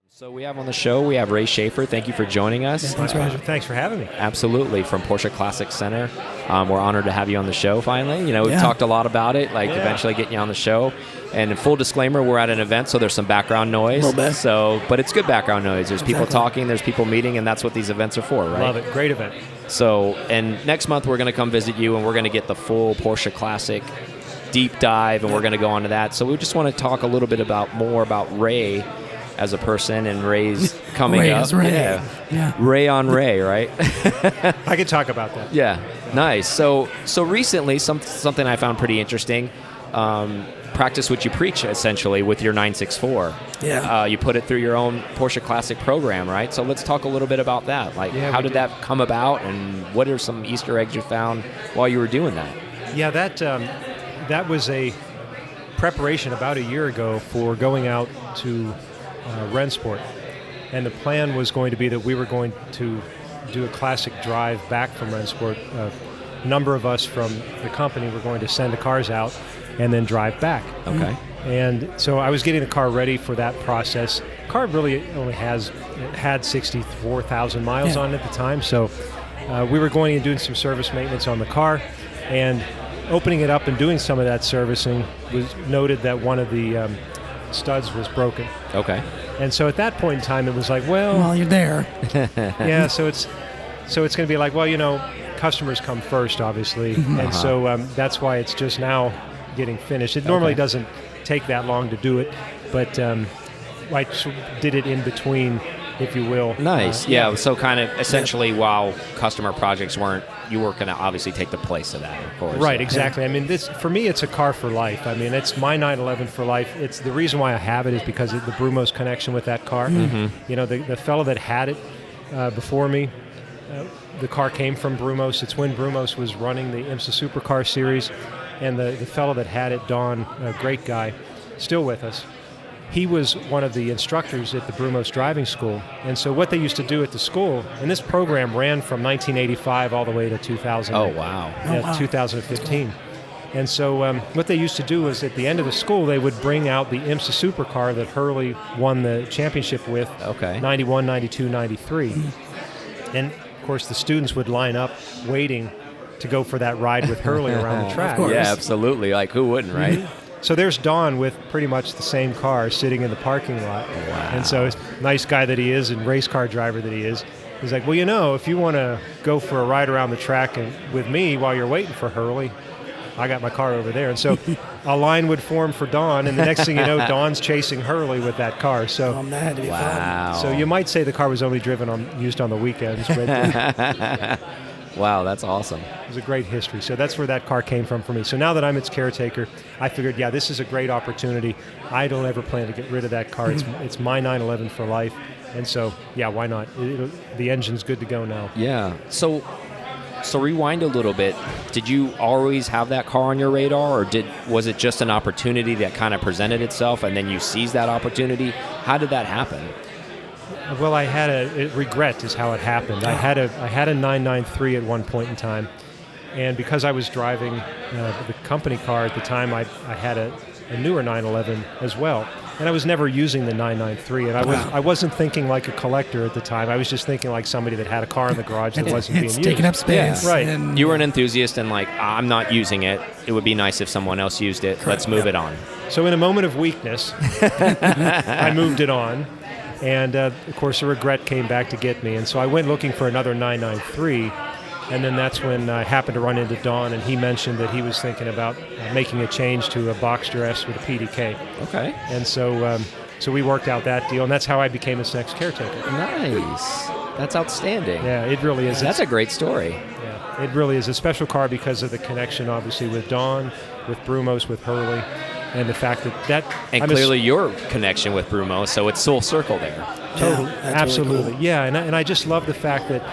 Speaker 3: So we have on the show, we have Ray Shaffer. Thank you for joining us.
Speaker 4: Thanks for having me.
Speaker 3: Absolutely. From Porsche Classic Center. We're honored to have you on the show finally. We've talked a lot about it, eventually getting you on the show. And full disclaimer, we're at an event, so there's some background noise.
Speaker 2: A little bit.
Speaker 3: But it's good background noise. There's people talking, there's people meeting, and that's what these events are for, right?
Speaker 4: Love it. Great event.
Speaker 3: So, and next month we're going to come visit you, and we're going to get the full Porsche Classic deep dive, and we're going to go into that. So we just want to talk a little bit more about Ray as a person, and Ray's coming
Speaker 2: Ray
Speaker 3: up.
Speaker 2: Is Ray. Yeah.
Speaker 3: Ray on Ray, right?
Speaker 4: I could talk about that.
Speaker 3: Yeah, nice. So recently, something I found pretty interesting. Practice what you preach, essentially, with your 964.
Speaker 2: Yeah.
Speaker 3: You put it through your own Porsche Classic program, right? So let's talk a little bit about that. How did that come about, and what are some Easter eggs you found while you were doing that?
Speaker 4: Yeah, that was a preparation about a year ago for going out to Rennsport. And the plan was going to be that we were going to do a classic drive back from Rennsport. A number of us from the company were going to send the cars out and then drive back.
Speaker 3: Okay.
Speaker 4: And so I was getting the car ready for that process. The car really only had 64,000 miles on it at the time. So we were going and doing some service maintenance on the car. And opening it up and doing some of that servicing was noted that one of the studs was broken.
Speaker 3: Okay.
Speaker 4: And so at that point in time, it was like, well,
Speaker 2: you're there.
Speaker 4: yeah, so it's going to be like, well, customers come first, obviously. And so that's why it's just now getting finished. It normally doesn't take that long to do it, but I did it in between, if you will.
Speaker 3: Nice. Yeah, so kind of essentially while customer projects you were going to obviously take the place of that, of course.
Speaker 4: Right, exactly. I mean, for me, it's a car for life. I mean, it's my 911 for life. It's the reason why I have it is because of the Brumos connection with that car. The fellow that had it before me, the car came from Brumos. It's when Brumos was running the IMSA Supercar Series, and the fellow that had it, Don, a great guy, still with us. He was one of the instructors at the Brumos driving school. And so what they used to do at the school, and this program ran from 1985 all the way to 2000.
Speaker 3: Oh, wow.
Speaker 4: 2015. And so what they used to do was at the end of the school, they would bring out the IMSA Supercar that Hurley won the championship with, 91, 92, 93. And, of course, the students would line up waiting to go for that ride with Hurley around the track.
Speaker 3: Yeah, absolutely. Like, who wouldn't, right?
Speaker 4: So there's Don with pretty much the same car sitting in the parking lot.
Speaker 3: Wow.
Speaker 4: And so, nice guy that he is and race car driver that he is, he's like, well, if you want to go for a ride around the track and with me while you're waiting for Hurley, I got my car over there. And so a line would form for Don, and the next thing you know, Don's chasing Hurley with that car. So
Speaker 2: that had to be fun.
Speaker 4: So you might say the car was only used on the weekends. But
Speaker 3: wow, that's awesome.
Speaker 4: It was a great history. So that's where that car came from for me. So now that I'm its caretaker, I figured, this is a great opportunity. I don't ever plan to get rid of that car. It's my 911 for life. And so, why not? The engine's good to go now.
Speaker 3: Yeah. So rewind a little bit. Did you always have that car on your radar, or was it just an opportunity that kind of presented itself and then you seized that opportunity? How did that happen?
Speaker 4: Well, I had a regret is how it happened. I had a 993 at one point in time, and because I was driving the company car at the time, I had a newer 911 as well, and I was never using the 993, and I wasn't thinking like a collector at the time. I was just thinking like somebody that had a car in the garage that wasn't being used.
Speaker 2: It's taking up space.
Speaker 4: Yeah. Right.
Speaker 2: And
Speaker 3: you were an enthusiast and like, I'm not using it. It would be nice if someone else used it. Let's move it on.
Speaker 4: So in a moment of weakness, I moved it on. And, of course, the regret came back to get me. And so I went looking for another 993. And then that's when I happened to run into Don, and he mentioned that he was thinking about making a change to a Boxster S with a PDK.
Speaker 3: Okay.
Speaker 4: And so we worked out that deal, and that's how I became his next caretaker.
Speaker 3: Nice. That's outstanding.
Speaker 4: Yeah, it really is.
Speaker 3: That's a great story.
Speaker 4: Yeah, it really is a special car because of the connection, obviously, with Don, with Brumos, with Hurley. And the fact that
Speaker 3: and clearly your connection with Brumos, so it's full circle there.
Speaker 4: Totally, absolutely, really cool. Yeah. And I just love the fact that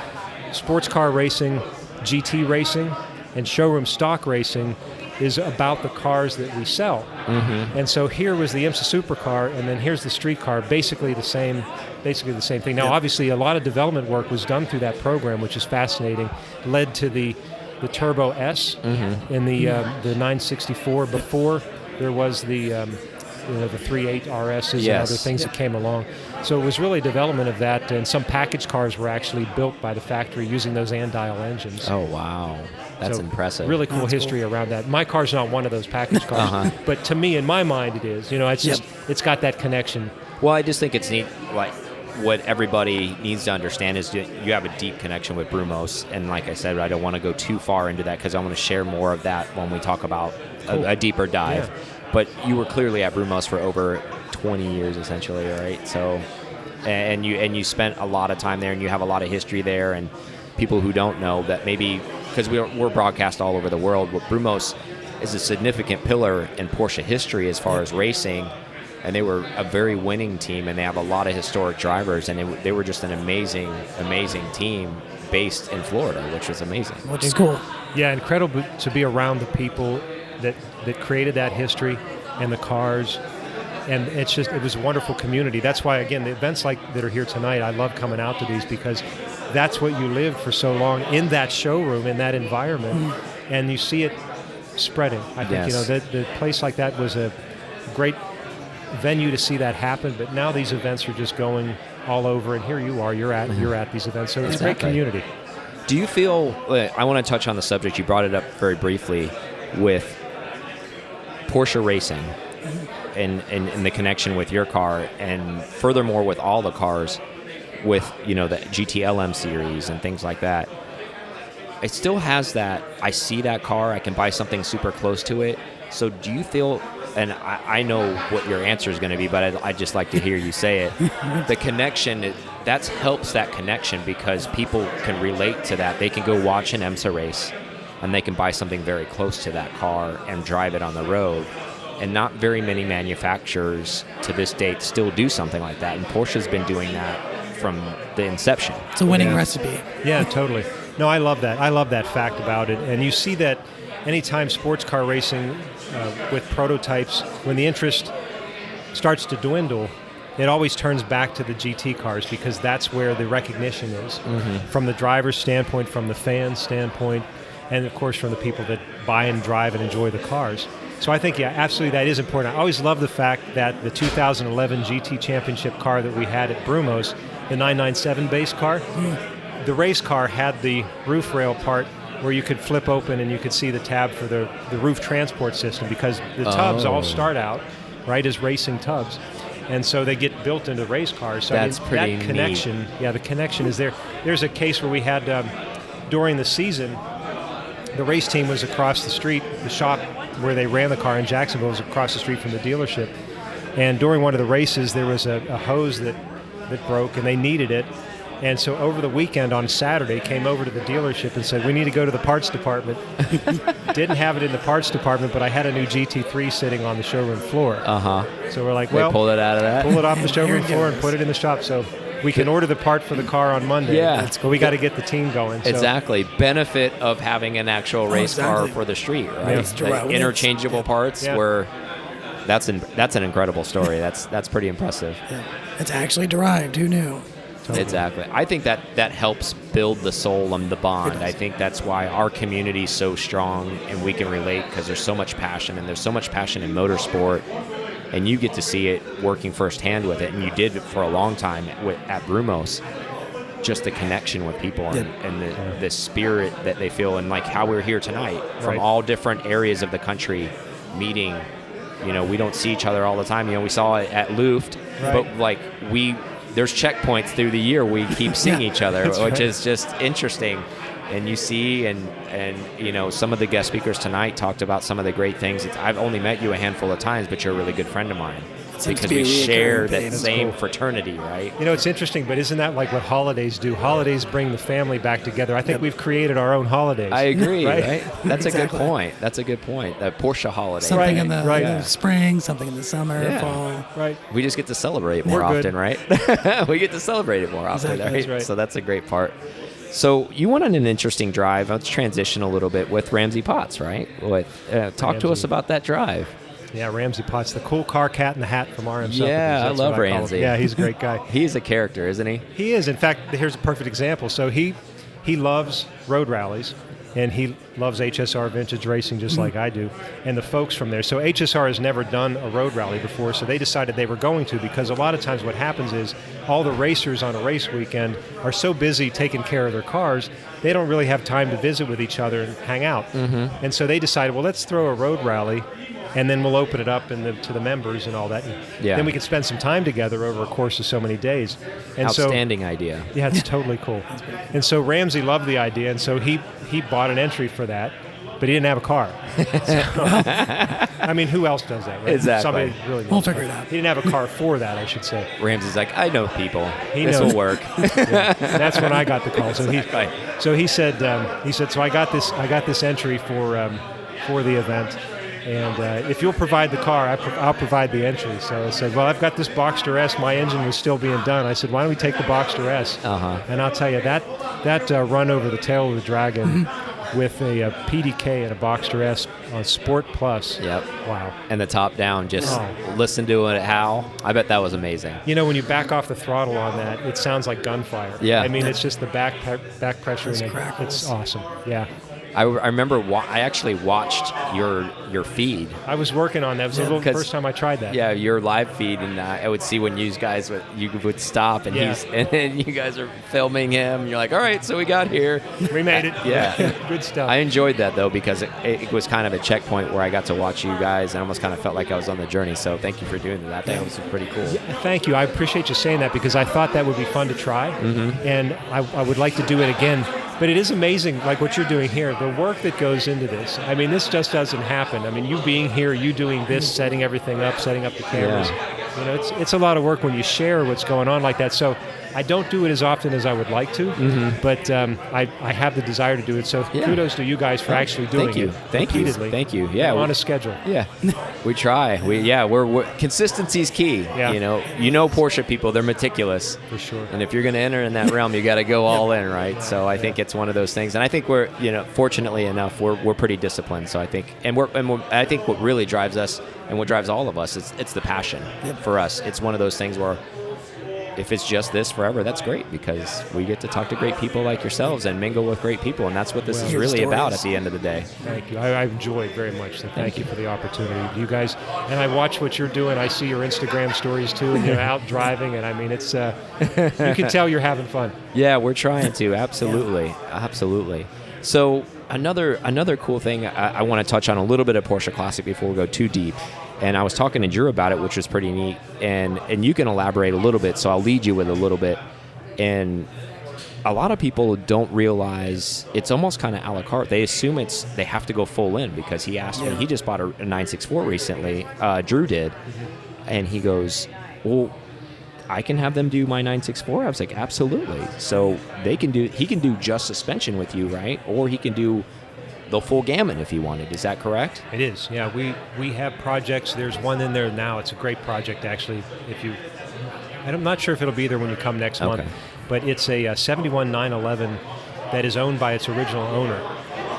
Speaker 4: sports car racing, GT racing, and showroom stock racing is about the cars that we sell. Mm-hmm. And so here was the IMSA Supercar, and then here's the street car, basically the same thing. Now, obviously, a lot of development work was done through that program, which is fascinating. Led to the Turbo S in the 964 before. There was the 3.8 RSs and other things that came along. So it was really development of that, and some package cars were actually built by the factory using those Andile engines.
Speaker 3: Oh, wow. That's impressive.
Speaker 4: Really cool history around that. My car's not one of those package cars, but to me, in my mind, it is. It's just, it's got that connection.
Speaker 3: Well, I just think it's neat, like, what everybody needs to understand is you have a deep connection with Brumos, and like I said, I don't want to go too far into that because I want to share more of that when we talk about a deeper dive. Yeah. But you were clearly at Brumos for over 20 years, essentially, right? So, and you spent a lot of time there, and you have a lot of history there, and people who don't know that maybe, because we're broadcast all over the world, but Brumos is a significant pillar in Porsche history as far as racing. And they were a very winning team, and they have a lot of historic drivers, and they were just an amazing, amazing team based in Florida, which was amazing.
Speaker 2: Which is cool.
Speaker 4: Yeah, incredible to be around the people that created that history and the cars, and it was a wonderful community. That's why, again, the events like that are here tonight, I love coming out to these because that's what you lived for so long in that showroom, in that environment, and you see it spreading. I think the place like that was a great venue to see that happen, but now these events are just going all over, and here you are, you're at these events, so it's a great community.
Speaker 3: Do you feel, I want to touch on the subject, you brought it up very briefly with Porsche racing and the connection with your car, and furthermore with all the cars, with, the GTLM series and things like that. It still has that, I see that car, I can buy something super close to it. So do you feel, and I know what your answer is going to be, but I'd just like to hear you say it, the connection, that helps that connection because people can relate to that. They can go watch an IMSA race and they can buy something very close to that car and drive it on the road. And not very many manufacturers to this date still do something like that. And Porsche's been doing that from the inception.
Speaker 2: It's a winning recipe.
Speaker 4: Yeah, totally. No, I love that. I love that fact about it. And you see that anytime sports car racing with prototypes, when the interest starts to dwindle, it always turns back to the GT cars because that's where the recognition is. From the driver's standpoint, from the fan's standpoint, and of course from the people that buy and drive and enjoy the cars. So I think, yeah, absolutely that is important. I always love the fact that the 2011 GT Championship car that we had at Brumos, the 997 base car, the race car had the roof rail part where you could flip open and you could see the tab for the roof transport system because the tubs all start out, right, as racing tubs. And so they get built into race cars. So
Speaker 3: That's pretty
Speaker 4: that connection,
Speaker 3: neat.
Speaker 4: Yeah, the connection is there. There's a case where we had, during the season, the race team was across the street, the shop where they ran the car in Jacksonville was across the street from the dealership. And during one of the races, there was a hose that broke and they needed it. And so over the weekend on Saturday, came over to the dealership and said, we need to go to the parts department. Didn't have it in the parts department, but I had a new GT3 sitting on the showroom floor. So we're like, well,
Speaker 3: they pulled it out of that?
Speaker 4: Pull it off the showroom floor and put it in the shop. So we can order the part for the car on Monday.
Speaker 3: Yeah.
Speaker 4: But we got to get the team going. So.
Speaker 3: Exactly. Benefit of having an actual race car for the street, right?
Speaker 4: Yeah.
Speaker 3: Like interchangeable parts where that's an incredible story. That's pretty impressive.
Speaker 2: Yeah. It's actually derived. Who knew?
Speaker 3: Totally. Exactly. I think that helps build the soul and the bond. I think that's why our community is so strong and we can relate because there's so much passion, and there's so much passion in motorsport, and you get to see it working firsthand with it, and you did it for a long time at Brumos. Just the connection with people and the spirit that they feel, and like how we're here tonight from all different areas of the country meeting. We don't see each other all the time. We saw it at Luft, but like there's checkpoints through the year we keep seeing each other, which is just interesting. And you see, and some of the guest speakers tonight talked about some of the great things. I've only met you a handful of times, but you're a really good friend of mine because we share that same fraternity, right?
Speaker 4: It's interesting, but isn't that like what holidays do? Holidays bring the family back together. I think we've created our own holidays.
Speaker 3: I agree, right? That's a good point. That's a good point. The Porsche holiday.
Speaker 2: Something in the spring, something in the summer, fall.
Speaker 4: Right.
Speaker 3: We just get to celebrate more often, right? We get to celebrate it more often, right?
Speaker 4: That's right?
Speaker 3: So that's a great part. So you went on an interesting drive. Let's transition a little bit with Ramsey Potts, right? Talk to us about that drive.
Speaker 4: Yeah, Ramsey Potts, the cool car cat in the hat from RM Supplements.
Speaker 3: Yeah, I love Ramsey.
Speaker 4: Yeah, he's a great guy.
Speaker 3: He's a character, isn't he?
Speaker 4: He is. In fact, here's a perfect example. So he loves road rallies, and he loves HSR vintage racing just like I do, and the folks from there. So HSR has never done a road rally before, so they decided they were going to, because a lot of times what happens is all the racers on a race weekend are so busy taking care of their cars, they don't really have time to visit with each other and hang out. And so they decided, well, let's throw a road rally, and then we'll open it up to the members and all that. And then we can spend some time together over a course of so many days. And
Speaker 3: Outstanding idea.
Speaker 4: Yeah, it's totally cool. And so Ramsey loved the idea, and so he bought an entry for that, but he didn't have a car. I mean, who else does that, right?
Speaker 3: Exactly.
Speaker 4: Somebody really
Speaker 2: We'll figure it out.
Speaker 4: He didn't have a car for that, I should say.
Speaker 3: Ramsey's like, I know people. This
Speaker 4: knows.
Speaker 3: will work.
Speaker 4: That's when I got the call.
Speaker 3: Exactly.
Speaker 4: So he said, so I got this entry for the event. And if you'll provide the car, I'll provide the entry. So I said, well, I've got this Boxster S. My engine was still being done. I said, why don't we take the Boxster S? And I'll tell you, that run over the tail of the Dragon with a PDK and a Boxster S on Sport Plus.
Speaker 3: Yep.
Speaker 4: Wow.
Speaker 3: And the top down, just listen to it howl. I bet that was amazing.
Speaker 4: When you back off the throttle on that, it sounds like gunfire.
Speaker 3: Yeah.
Speaker 4: I mean, it's just the back pressure.
Speaker 2: Those
Speaker 4: and
Speaker 2: crackles.
Speaker 4: it's awesome. Yeah.
Speaker 3: I remember I actually watched your feed.
Speaker 4: I was working on that. It was the first time I tried that.
Speaker 3: Yeah, your live feed, and I would see when you guys would stop, and and then you guys are filming him. And you're like, all right, so we got here.
Speaker 4: We made it.
Speaker 3: Yeah.
Speaker 4: Good stuff.
Speaker 3: I enjoyed that, though, because it was kind of a checkpoint where I got to watch you guys and almost kind of felt like I was on the journey. So thank you for doing that. That was pretty cool.
Speaker 4: Yeah, thank you. I appreciate you saying that because I thought that would be fun to try, and I would like to do it again. But it is amazing, like what you're doing here, the work that goes into this. I mean, this just doesn't happen. I mean, you being here, you doing this, setting everything up, setting up the cameras.
Speaker 3: Yeah.
Speaker 4: You know, it's a lot of work when you share what's going on like that. So I don't do it as often as I would like to, but I have the desire to do it. So kudos to you guys for actually doing it.
Speaker 3: Thank you. Yeah,
Speaker 4: on a schedule.
Speaker 3: Yeah, we try. We're consistency's key.
Speaker 4: Yeah.
Speaker 3: You know, Porsche people, they're meticulous
Speaker 4: For sure.
Speaker 3: and if you're going to enter in that realm, you got to go all in, right? So I think it's one of those things, and I think we're, fortunately enough, we're pretty disciplined. So I think, I think what really drives us and what drives all of us is it's the passion for us. It's one of those things where, if it's just this forever, that's great because we get to talk to great people like yourselves and mingle with great people, and that's what this is really about at the end of the day.
Speaker 4: Thank you. I enjoyed it very much, so thank you for the opportunity. You guys, and I watch what you're doing. I see your Instagram stories too, and you're out driving, and I mean, it's you can tell you're having fun.
Speaker 3: Yeah, we're trying to. Absolutely. Absolutely. So another cool thing I want to touch on a little bit of Porsche Classic before we go too deep. And I was talking to Drew about it, which was pretty neat. And you can elaborate a little bit, so I'll lead you with a little bit. And a lot of people don't realize it's almost kind of a la carte. They assume they have to go full in because he asked me. He just bought a 964 recently. Drew did. And he goes, well, I can have them do my 964. I was like, absolutely. So he can do just suspension with you, right? Or he can do the full gamut if he wanted. Is that correct?
Speaker 4: It is. Yeah, we have projects. There's one in there now. It's a great project, actually. I'm not sure if it'll be there when you come next month, but it's a 71 911 that is owned by its original owner.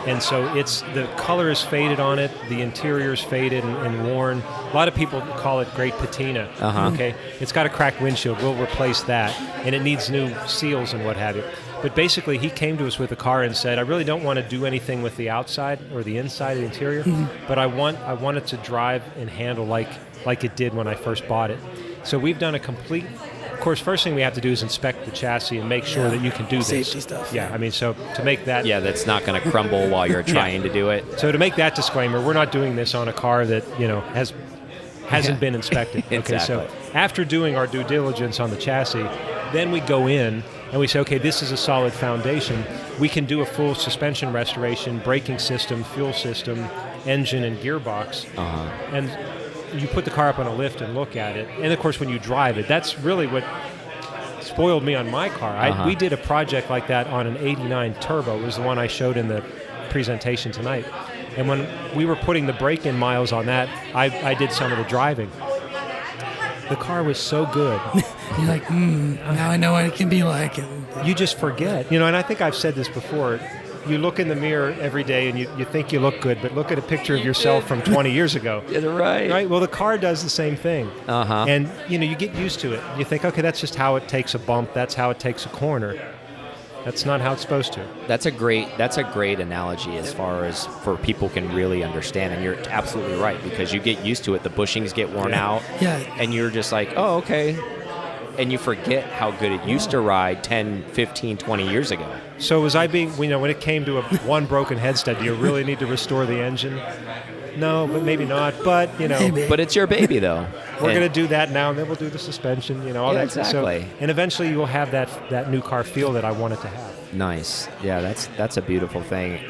Speaker 4: And so the color is faded on it, the interior is faded and worn. A lot of people call it great patina. Okay, it's got a cracked windshield. We'll replace that, and it needs new seals and what have you. But basically, he came to us with a car and said, I really don't want to do anything with the outside or the inside of the interior, but I want it to drive and handle like it did when I first bought it. So we've done a complete... Of course, first thing we have to do is inspect the chassis and make sure that you can do this.
Speaker 2: Safety stuff.
Speaker 4: Yeah, I mean, so to make that...
Speaker 3: Yeah, that's not going to crumble while you're trying to do it.
Speaker 4: So to make that disclaimer, we're not doing this on a car that, hasn't been inspected. Okay, so after doing our due diligence on the chassis, then we go in and we say, okay, this is a solid foundation. We can do a full suspension restoration, braking system, fuel system, engine, and gearbox. And you put the car up on a lift and look at it. And, of course, when you drive it, that's really what spoiled me on my car. We did a project like that on an 89 Turbo. It was the one I showed in the presentation tonight. And when we were putting the break-in miles on that, I did some of the driving. The car was so good.
Speaker 2: You're like, now I know what it can be like. And
Speaker 4: you just forget. And I think I've said this before. You look in the mirror every day and you think you look good, but look at a picture of yourself from 20 years ago.
Speaker 3: Yeah, right.
Speaker 4: Right? Well, the car does the same thing. And, you get used to it. You think, okay, that's just how it takes a bump. That's how it takes a corner. That's not how it's supposed to.
Speaker 3: That's a great analogy as far as for people can really understand. And you're absolutely right because you get used to it. The bushings get worn out.
Speaker 2: Yeah.
Speaker 3: And you're just like, oh, okay. And you forget how good it used to ride 10, 15, 20 years ago.
Speaker 4: So was I being, when it came to one broken headstead, do you really need to restore the engine? No, but maybe not. But,
Speaker 3: But it's your baby, though.
Speaker 4: We're going to do that now, and then we'll do the suspension, all that.
Speaker 3: Exactly.
Speaker 4: So, and eventually you will have that new car feel that I want it to have.
Speaker 3: Nice. Yeah, that's a beautiful thing.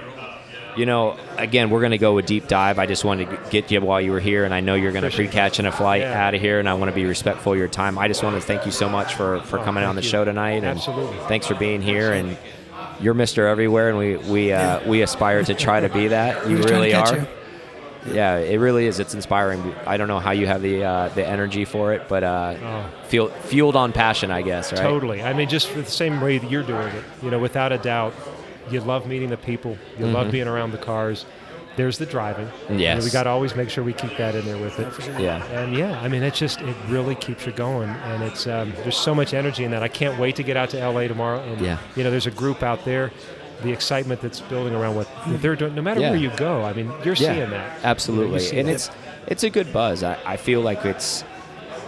Speaker 3: Again, we're going to go a deep dive. I just wanted to get you while you were here, and I know you're going to pre-catching a flight out of here, and I want to be respectful of your time. I just want to thank you so much for coming on the show tonight. And
Speaker 4: absolutely.
Speaker 3: Thanks for being here. And you're Mr. Everywhere, and we aspire to try to be that. You really are. Yeah, it really is. It's inspiring. I don't know how you have the energy for it, but fueled on passion, I guess, right?
Speaker 4: Totally. I mean, just the same way that you're doing it, without a doubt. You love meeting the people. You love being around the cars. There's the driving.
Speaker 3: Yes.
Speaker 4: We got to always make sure we keep that in there with it.
Speaker 3: Yeah.
Speaker 4: And I mean, it really keeps you going. And it's there's so much energy in that. I can't wait to get out to LA tomorrow. And, there's a group out there. the excitement that's building around what they're doing. No matter where you go, I mean, you're seeing that.
Speaker 3: Absolutely.
Speaker 4: You see
Speaker 3: And
Speaker 4: that.
Speaker 3: it's a good buzz. I feel like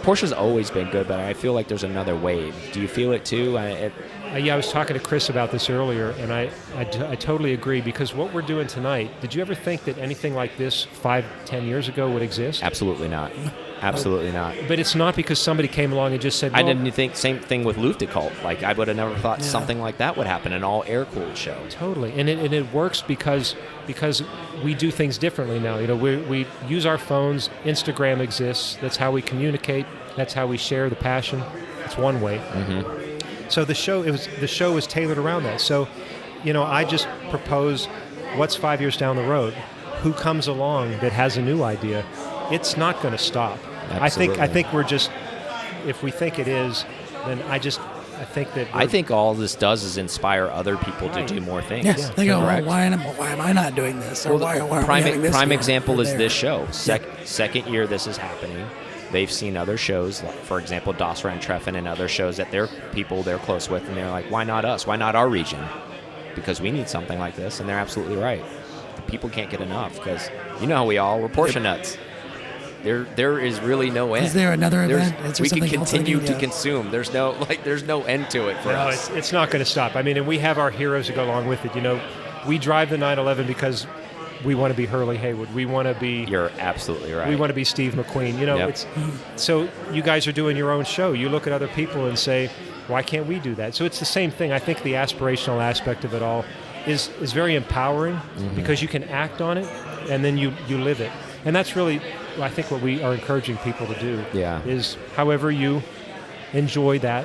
Speaker 3: Porsche's always been good, but I feel like there's another wave. Do you feel it too?
Speaker 4: Yeah, I was talking to Chris about this earlier, and I totally agree, because what we're doing tonight, did you ever think that anything like this 5-10 years ago would exist?
Speaker 3: Absolutely not. Absolutely not.
Speaker 4: But it's not because somebody came along and just said,
Speaker 3: I
Speaker 4: well,
Speaker 3: didn't think, same thing with Luftgekalt. Like, I would have never thought something like that would happen, an all air-cooled show.
Speaker 4: Totally, and it works because we do things differently now. You know, we use our phones. Instagram exists. That's how we communicate. That's how we share the passion. It's one way.
Speaker 3: Mm-hmm.
Speaker 4: So the show was tailored around that. So, you know, I just propose, what's 5 years down the road? Who comes along that has a new idea? It's not going to stop.
Speaker 3: Absolutely.
Speaker 4: I think we're just, if we think it is, then I think that
Speaker 3: I think all this does is inspire other people to do more things.
Speaker 2: Yes, they go, well,
Speaker 3: Correct.
Speaker 2: why am I not doing this? Or why are we having this
Speaker 3: prime
Speaker 2: here
Speaker 3: example
Speaker 2: or
Speaker 3: is
Speaker 2: there?
Speaker 3: this show. Second year this is happening. They've seen other shows, like, for example, Das Treffen and other shows that they're close with, and they're like, why not us? Why not our region? Because we need something like this, and they're absolutely right. The people can't get enough, because you know how we're Porsche nuts. There is really no end.
Speaker 2: Is there another event? Is there
Speaker 3: We can
Speaker 2: something else
Speaker 3: continue
Speaker 2: that
Speaker 3: to
Speaker 2: you-
Speaker 3: consume. There's no end to it for
Speaker 4: No,
Speaker 3: us.
Speaker 4: it's not going to stop. I mean, and we have our heroes to go along with it. You know, we drive the 911 because we want to be Hurley Haywood. We want to be.
Speaker 3: You're absolutely right.
Speaker 4: We want to be Steve McQueen. You know,
Speaker 3: Yep.
Speaker 4: it's so you guys are doing your own show. You look at other people and say, why can't we do that? So it's the same thing. I think the aspirational aspect of it all is very empowering, because you can act on it and then you live it. And that's really, I think, what we are encouraging people to do.
Speaker 3: Yeah.
Speaker 4: Is however you enjoy that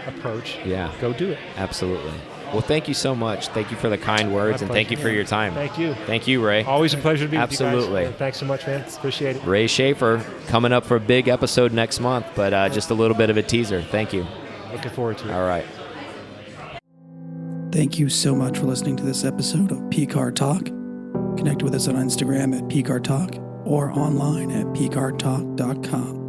Speaker 4: approach,
Speaker 3: Yeah.
Speaker 4: go do it.
Speaker 3: Absolutely. Well, thank you so much. Thank you for the kind words, and thank you for your time.
Speaker 4: Thank you.
Speaker 3: Thank you, Ray.
Speaker 4: Always a pleasure to be
Speaker 3: Absolutely.
Speaker 4: with you guys. Thanks so much, man. Appreciate it.
Speaker 3: Ray Shaffer coming up for a big episode next month, but just a little bit of a teaser. Thank you.
Speaker 4: Looking forward to it.
Speaker 3: All right.
Speaker 2: Thank you so much for listening to this episode of PCAR Talk. Connect with us on Instagram at PCAR Talk or online at pcartalk.com.